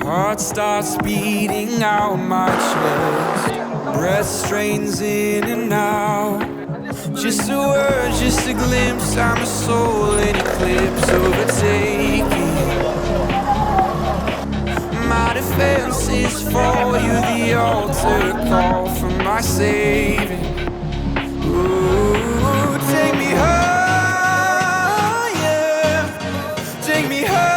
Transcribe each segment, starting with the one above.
Heart starts beating out my chest. Breath strains in and out. Just a word, just a glimpse. I'm a soul in eclipse, overtaking. My defense is for you, the altar call for my saving. Ooh, take me higher, take me higher.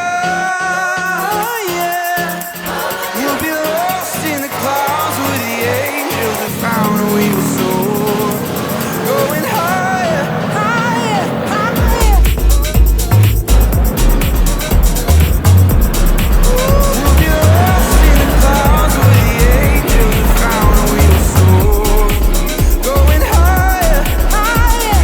You'll be lost in the clouds where the angels have found a way to soar. Going higher, higher, higher. You'll be lost in the clouds where the angels have found a way to soar. Going higher, higher.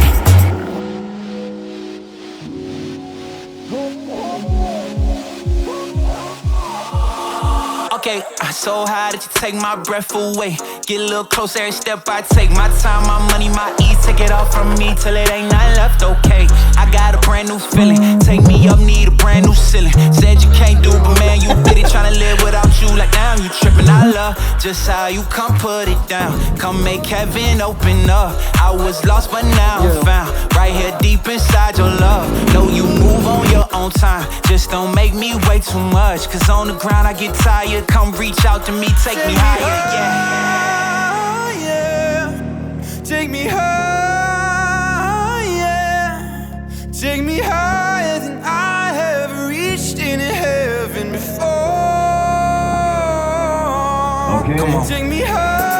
Okay, I'm so high that you take my breath away. Get a little closer every step I take. My time, my money, my ease. Take it all from me till it ain't nothing left, okay. I got a brand new feeling. Take me up, need a brand new ceiling. Said you can't do, but man, you did it. Tryna live without you like damn, you tripping. I love just how you come put it down. Come make heaven open up. I was lost, but now I'm found. Right here deep inside your love. Know you move on your own time. Just don't make me wait too much. Cause on the ground I get tired. Come reach out to me, take me higher, yeah. Take me higher, take me higher than I have reached in heaven before. Okay. Come on. Take me higher.